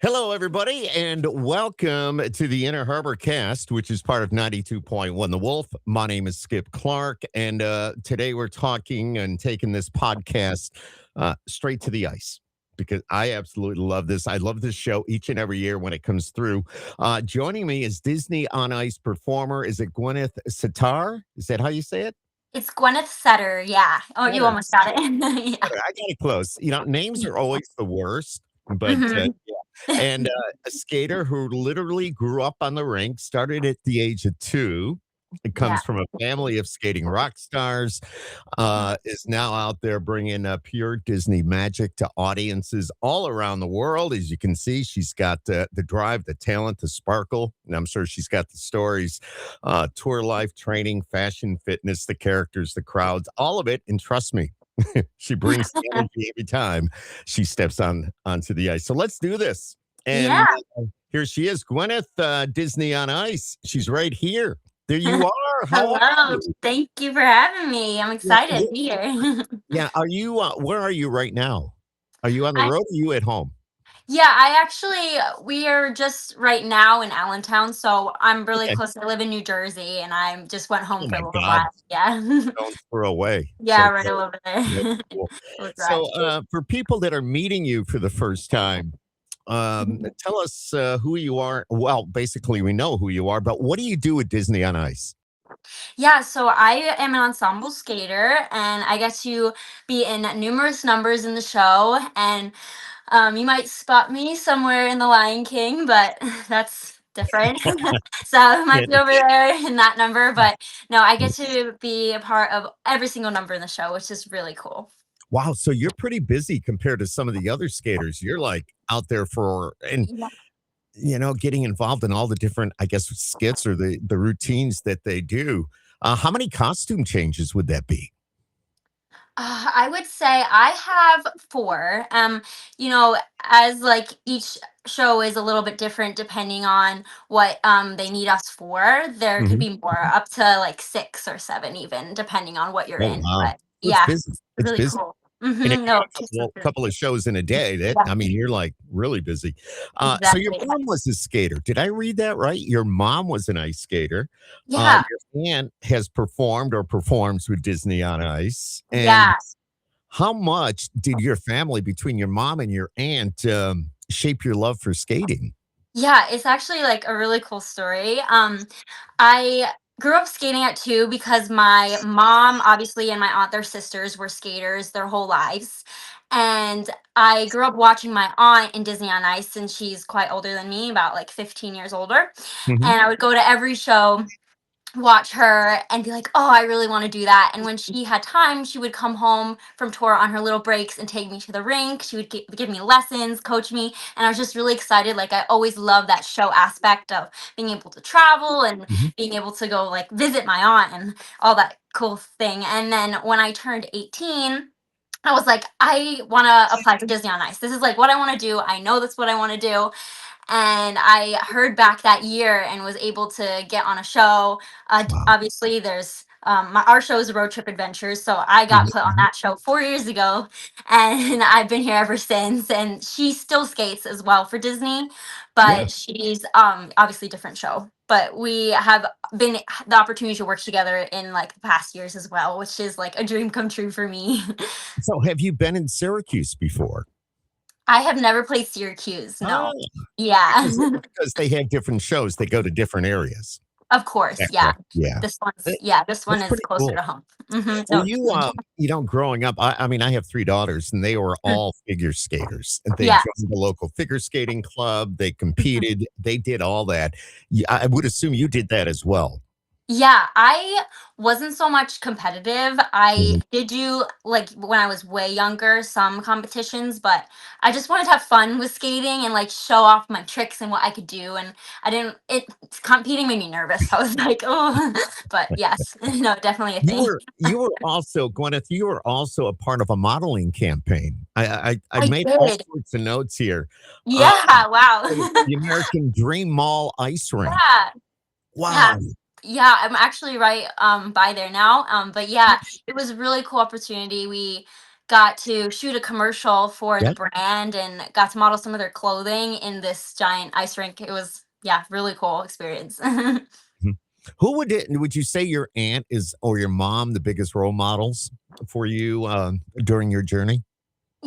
Hello, everybody, and welcome to the Inner Harbor Cast, which is part of 92.1 The Wolf. My name is Skip Clark, and today we're talking and taking this podcast straight to the ice because I absolutely love this. I love this show each and every year when it comes through. Joining me is Disney on Ice performer. Is it Gwyneth Settar? Is that how you say it? It's Gwyneth Settar, yeah. Oh, you Better. almost got it. Yeah. I got it close. Names are always the worst, but Mhm. and a skater who literally grew up on the rink, started at the age of 2. It Yeah. comes from a family of skating rock stars, is now out there bringing pure Disney magic to audiences all around the world. As you can see, she's got the drive, the talent, the sparkle, and I'm sure she's got the stories, tour life, training, fashion, fitness, the characters, the crowds, all of it. And trust me, she brings the energy every time she steps onto the ice. So let's do this. And Yeah. here she is, Gwyneth, Disney on Ice. She's right here. There you are. How are Hello. you? Thank you for having me. I'm Yeah, excited to be here. yeah. Are you? Where are you right now? Are you on the I road? Or are you at home? yeah, I actually we are just right now in Allentown, so I'm really Okay. close. I live in New Jersey and I just went home Oh for my a little God, while. Yeah. stone's throw away. Yeah, So right close. over That's there. cool. We'll drive. So, for people that are meeting you for the first time, tell us who you are. Well, basically, we know who you are, but what do you do at Disney on Ice? Yeah, so I am an ensemble skater and I get to be in numerous numbers in the show. And you might spot me somewhere in The Lion King, but that's different. So I Yeah. might be over there in that number. But no, I get to be a part of every single number in the show, which is really cool. Wow, so you're pretty busy compared to some of the other skaters. You're like out there for and Yeah. getting involved in all the different, I guess, skits or the routines that they do. How many costume changes would that be? I would say I have four. As like each show is a little bit different depending on what they need us for. There could Mhm. be more, up to like six or seven, even depending on what you're Oh in. wow, But so it's yeah, busy. It's really busy. cool. And if you No, do a couple of shows in a day, that yeah, I mean, you're like really busy. So your exactly. mom was a skater. Did I read that right? Your mom was an ice skater. Yeah, Your aunt has performed or performs with Disney on Ice. And yeah. how much did your family, between your mom and your aunt, shape your love for skating? Yeah, it's actually like a really cool story. I grew up skating at two because my mom, obviously, and my aunt, their sisters were skaters their whole lives. And I grew up watching my aunt in Disney on Ice, and she's quite older than me, about like 15 years older. Mhm. And I would go to every show, watch her and be like, "Oh, I really want to do that." And when she had time, she would come home from tour on her little breaks and take me to the rink. She would give me lessons, coach me, and I was just really excited. Like I always loved that show aspect of being able to travel and Mhm. being able to go like visit my aunt and all that cool thing. And then when I turned 18, I was like, I want to apply for Disney on Ice. This is like what I want to do. I know that's what I want to do, and I heard back that year and was able to get on a show. Wow. Obviously, there's our show is Road Trip Adventures, so I got Mhm, put on mhm. that show 4 years ago, and I've been here ever since. And she still skates as well for Disney, Yeah. but she's obviously different show. But we have been the opportunity to work together in like the past years as well, which is like a dream come true for me. So have you been in Syracuse before? I have never played Syracuse. Ah, No. Yeah. because they have different shows, they go to different areas. Of Is course, that yeah. correct? Yeah. This one That's is pretty closer cool. to home. Well, So growing up, I mean, I have 3 daughters, and they were all figure skaters, and they yeah. joined the local figure skating club, they competed, they did all that. Yeah, I would assume you did that as well. Yeah, I wasn't so much competitive. I Mhm. did do like when I was way younger some competitions, but I just wanted to have fun with skating and like show off my tricks and what I could do. And I didn't it competing made me nervous. I was like, oh, but yes, no, definitely a thing. You were also Gwyneth, you were also a part of a modeling campaign. I I made all did. sorts of notes here. Uh, Yeah, wow. the American Dream Mall ice rink. Yeah. Yeah. Wow. Yeah, I'm actually right by there now. But yeah, it was a really cool opportunity. We got to shoot a commercial for the Yeah. brand and got to model some of their clothing in this giant ice rink. It was, yeah, really cool experience. Mhm. Who would you say your aunt is or your mom the biggest role models for you during your journey?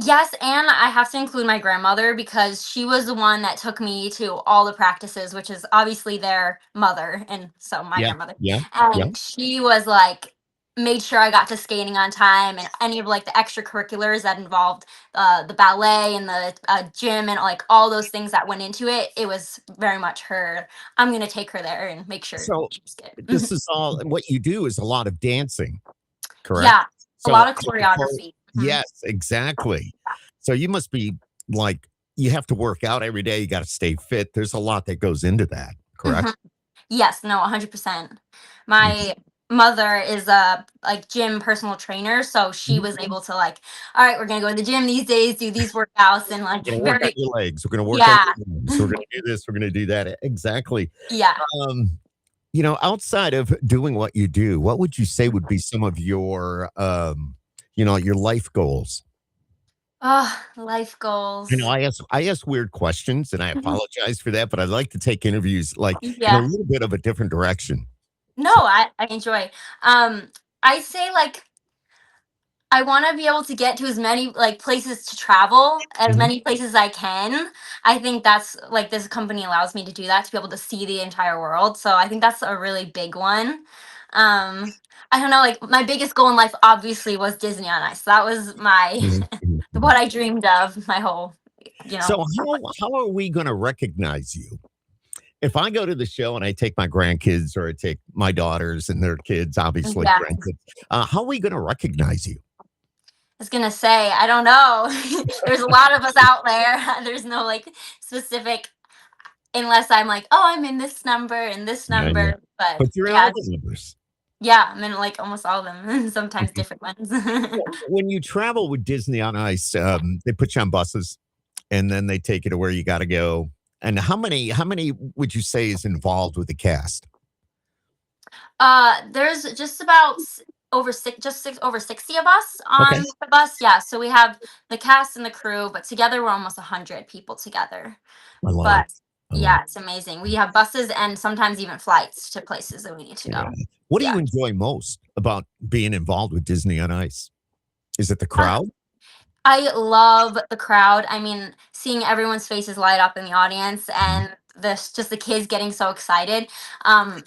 Yes, and I have to include my grandmother because she was the one that took me to all the practices, which is obviously their mother, and so my Yeah. grandmother. Yeah. Yeah. And she was like, made sure I got to skating on time and any of like the extracurriculars that involved the ballet and the gym and like all those things that went into it. It was very much her. I'm gonna take her there and make sure So she's this good. is all what you do is a lot of dancing, correct? Yeah, a So lot of choreography. Mhm. yes, exactly. So you must be like you have to work out every day. You got to stay fit. There's a lot that goes into that, correct? Mhm. Yes, no, 100%. Mhm. My mother is a like gym personal trainer, so she Mhm. was able to like, all right, we're gonna go to the gym these days, do these workouts, and like We're gonna work on very, your legs. We're gonna work on yeah, your arms. We're gonna do this. We're gonna do that. Exactly. yeah. Um, outside of doing what you do, what would you say would be some of your your life goals? Oh, life goals. I ask weird questions and I Mhm. apologize for that, but I like to take interviews like in a Yeah. little bit of a different direction. No, So I enjoy. Um, I say like I wanna be able to get to as many, like, places to travel, as mhm, many places I can. I think that's like, this company allows me to do that, to be able to see the entire world, so I think that's a really big one. Um, I don't know, like, my biggest goal in life obviously was Disney on Ice. That was my mhm, mhm, mhm. what I dreamed of my whole, you know. So how are we gonna recognize you? If I go to the show and I take my grandkids or I take my daughters and their kids, obviously Yeah, I grandkids, how are we gonna recognize you? was gonna say, I don't know. There's a lot of us out there. There's no, like, specific unless I'm like, "Oh, I'm in this number and this I know. number," but But you're in yeah, all the numbers. yeah, I'm in, like, almost all of them, sometimes Mhm. different ones. So when you travel with Disney on Ice, they put you on buses and then they take you to where you gotta go. And how many would you say is involved with the cast? There's just about over over 60 of us Okay. on the bus, yeah, so we have the cast and the crew, but together we're almost 100 people together. I love it. But I love yeah, it's amazing. We have buses and sometimes even flights to places that we need to it. Yeah. go. What do Yeah. you enjoy most about being involved with Disney on Ice? Is it the Uh, crowd? I love the crowd. I mean, seeing everyone's faces light up in the audience Mhm. and this just the kids getting so excited. Um,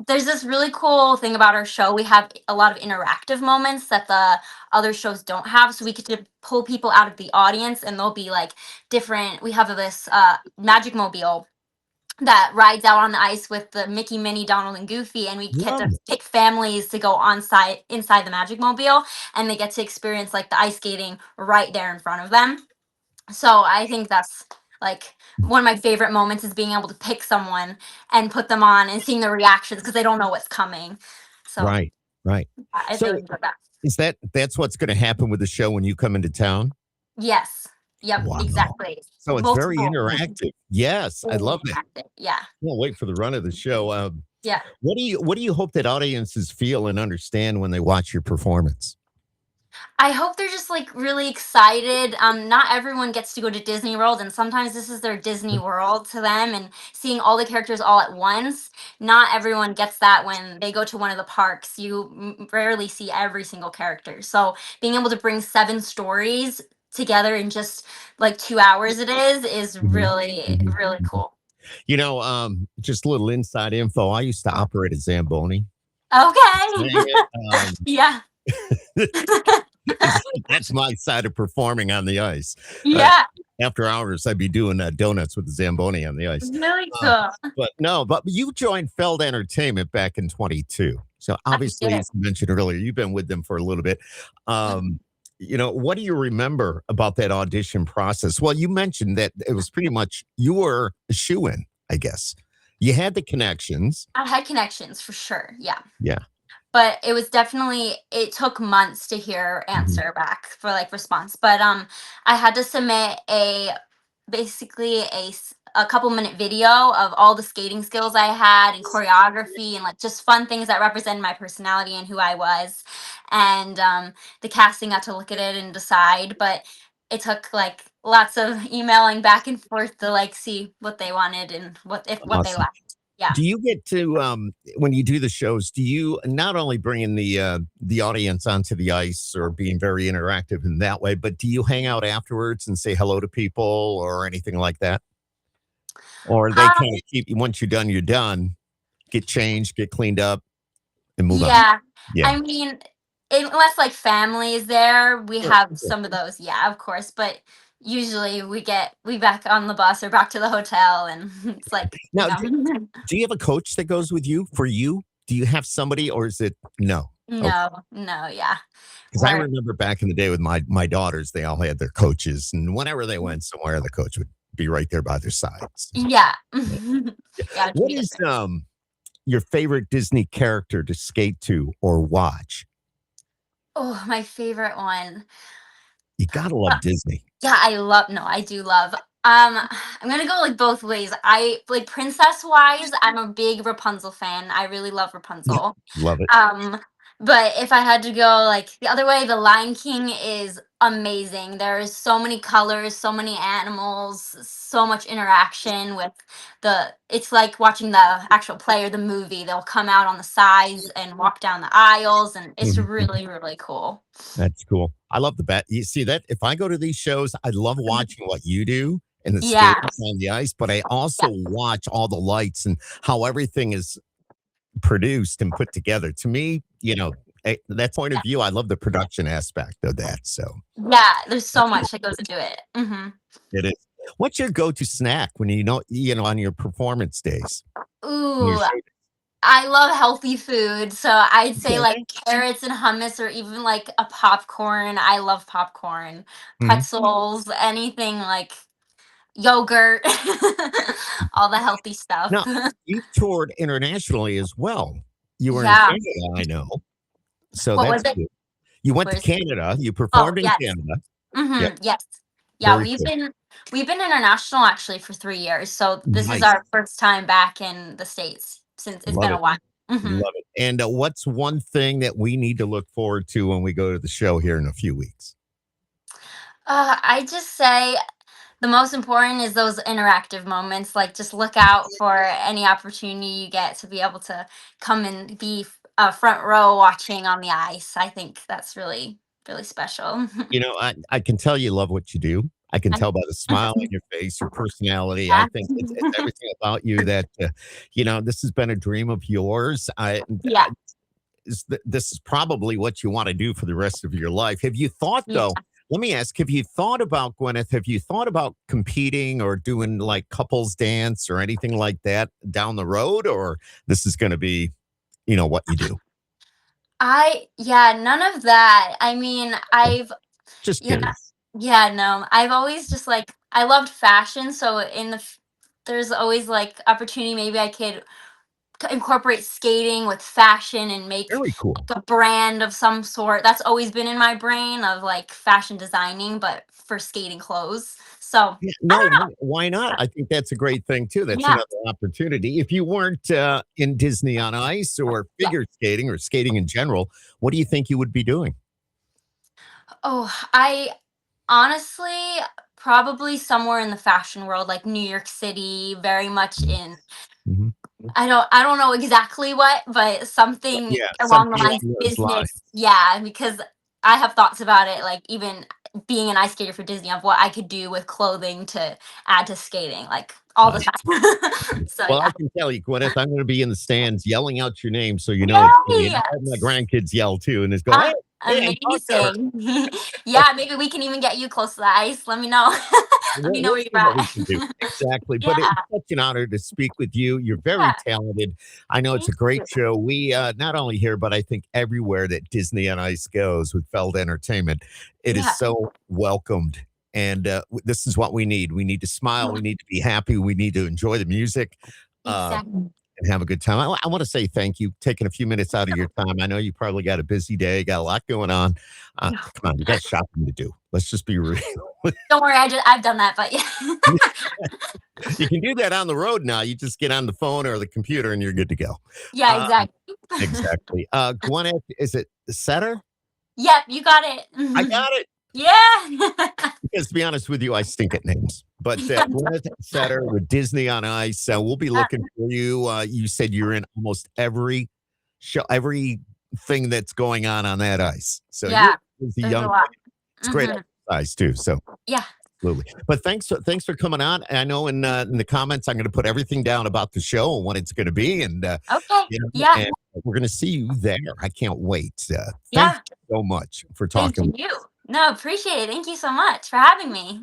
there's this really cool thing about our show. We have a lot of interactive moments that the other shows don't have. So we get to pull people out of the audience and they'll be like different. We have this magic mobile that rides out on the ice with the Mickey, Minnie, Donald, and Goofy, and we get Love to it. pick families to go on site inside the Magic Mobile, and they get to experience like the ice skating right there in front of them. So I think that's like one of my favorite moments is being able to pick someone and put them on and seeing their reactions because they don't know what's coming. So Right. Right. I So really enjoy that. that's what's gonna happen with the show when you come into town? Yes. Yep. Wow. Exactly. So it's very Multiple. interactive. Yes, I Very love it. interactive. Yeah. Can't wait for the run of the show. Yeah. What do you hope that audiences feel and understand when they watch your performance? I hope they're just like really excited. Not everyone gets to go to Disney World, and sometimes this is their Disney World to them, and seeing all the characters all at once. Not everyone gets that when they go to one of the parks. You rarely see every single character. So being able to bring seven stories together in just like 2 hours, is Mhm, really mhm, really mhm. cool. Just a little inside info. I used to operate a Zamboni. Okay. Dang it. Yeah. That's my side of performing on the ice. Uh, Yeah. After hours, I'd be doing donuts with the Zamboni on the ice. Really Uh, cool. but no, but you joined Feld Entertainment back in 22. So I obviously, did. as you mentioned earlier, you've been with them for a little bit. Um, what do you remember about that audition process? Well, you mentioned that it was pretty much you were a shoe in, I guess. You had the connections. I had connections for sure. Yeah. Yeah. But it was definitely it took months to hear Mhm. answer back for like response. But I had to submit a basically a couple minute video of all the skating skills I had and choreography and like just fun things that represented my personality and who I was. And the casting got to look at it and decide, but it took like lots of emailing back and forth to like see what they wanted and what they Awesome. liked. Yeah. Do you get to when you do the shows, do you not only bring in the audience onto the ice or being very interactive in that way, but do you hang out afterwards and say hello to people or anything like that? Or they Um, kind of keep you once you're done, get changed, get cleaned up, and move on? yeah. Yeah. I mean, unless like family is there, we Sure, have sure. some of those. Yeah, of course. But usually we back on the bus or back to the hotel, and it's like Now, do you have a coach that goes with you for you? Do you have somebody or is it no? Okay. no, no, yeah, Because I we're remember back in the day with my daughters, they all had their coaches, and whenever they went somewhere, the coach would be right there by their sides. yeah, Yeah. yeah, it'd What be is different. your favorite Disney character to skate to or watch? Oh, my favorite one. You gotta love Disney. Yeah, I love no, I do love. I'm gonna go like both ways. I like princess wise, I'm a big Rapunzel fan. I really love Yep, Rapunzel. love it. Um, but if I had to go like the other way, the Lion King is amazing. There is so many colors, so many animals, so much interaction with it's like watching the actual play or the movie. They'll come out on the sides and walk down the aisles, and it's Mhm. really, really cool. That's cool. I love the bet. You see that if I go to these shows, I love watching what you do and the Yeah, skating on the ice, but I yeah. also watch all the lights and how everything is produced and put together. To me, that point of view, I love the production aspect of that. So Yeah, there's so that's cool. much that goes into it. It is. What's your go-to snack when on your performance days? On your Ooh, show I love healthy food, so I'd say like days? carrots and hummus or even like a popcorn. I love popcorn, Mhm. pretzels, anything like yogurt, all the healthy stuff. Now, you toured internationally as well. You were in Yeah. Canada, I know. So What was that's it? good. You went to Where's Canada, you Oh, performed in yes. Canada. Yep, Yes. Yeah, very cool. we've been international actually for 3 years. So this is Nice. our first time back in the States since it's Love been a it, while. Mhm. love it. And, what's one thing that we need to look forward to when we go to the show here in a few weeks? I just say the most important is those interactive moments. Like, just look out for any opportunity you get to be able to come and be front row watching on the ice. I think that's really, really special. I can tell you love what you do. I can I- tell by the smile on your face, your personality. I yeah. think it's everything about you that, this has been a dream of yours. Yeah. This is probably what you want to do for the rest of your life. Have you thought Yeah. though? Let me ask, have you thought about Gwyneth? Have you thought about competing or doing like couples dance or anything like that down the road? Or this is going to be, what you do? Yeah, none of that. I mean, Okay. I've, Just yeah, curious. yeah, no, I've always just like, I loved fashion. So there's always like opportunity. Maybe I could incorporate skating with fashion and make Very cool. like a brand of some sort. That's always been in my brain of like fashion designing, but for skating clothes. So Yeah, I no, don't know. why not? I think that's a great thing too. That's Yeah, another opportunity. If you weren't in Disney on Ice or yeah. figure skating or skating in general, what do you think you would be doing? Oh, I honestly probably somewhere in the fashion world, like New York City, very much Mhm. in Mhm. I don't know exactly what, but something Yeah, along the something lines along of those lines. business. Yeah, because I have thoughts about it, like even being an ice skater for Disney, of what I could do with clothing to add to skating, like all the Nice. time. So Well, I yeah. can tell you, Gwyneth, I'm going to be in the stands yelling out your name so you know it's me. Yay! And I'll have my grandkids yell too and just go, hey, hey, I talked to her. Amazing. Yeah, maybe we can even get you close to the ice. Let me know. Let me know We'll where see you're what we at. can do. Exactly. But Yeah, it's such an honor to speak with you. You're very yeah. talented. I know it's Thank a great you. show. We not only here, but I think everywhere that Disney on Ice goes with Feld Entertainment, it is Yeah, so welcomed. And this is what we need. We need to smile. We yeah, need to be happy. We need to enjoy the music. Uh, exactly. and have a good time. I want to say thank you, taking a few minutes out of your time. I know you probably got a busy day, got a lot going on. Come on, you got shopping to do. Let's just be real. Don't worry, I've done that, but yeah. You can do that on the road now. You just get on the phone or the computer and you're good to go. Yeah, Uh, exactly. exactly. Gwyneth, is it Setter? Yep, you got I it. got it. Yeah. Because to be honest with you, I stink at names. But Gwyneth Settar with Disney on Ice, we'll be Yeah. looking for you. You said you're in almost every show, everything that's going on that ice. So you're Yeah, a there's a young. lot. It's great Mhm. exercise too. So Yeah. absolutely. But thanks for coming on. I know in the comments I'm going to put everything down about the show and what it's going to be, and Okay. you know, Yeah. and we're going to see you there. I can't wait. Thank Yeah. you so much for Thank talking. you. No, appreciate it. Thank you so much for having me.